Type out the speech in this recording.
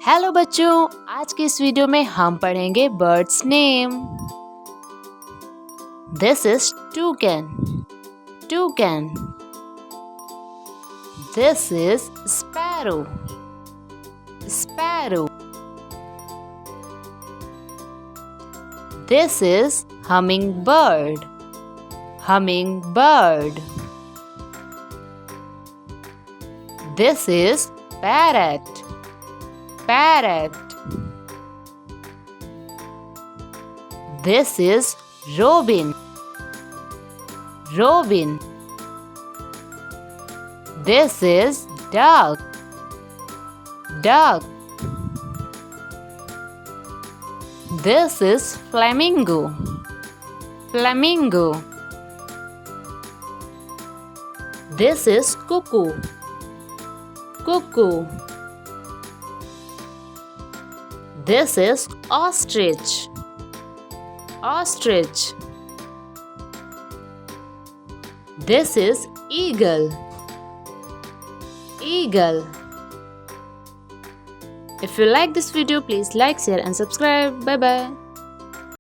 Hello बच्चों, आज के इस वीडियो में हम पढ़ेंगे birds name. This is टूकन, टूकन। This is sparrow, sparrow. This is humming bird, humming bird. This is parrot, parrot. This is robin, robin. This is duck, duck. This is flamingo, flamingo. This is cuckoo, cuckoo. This is ostrich, ostrich. This is eagle, eagle. If you like this video, please like, share and subscribe. Bye bye.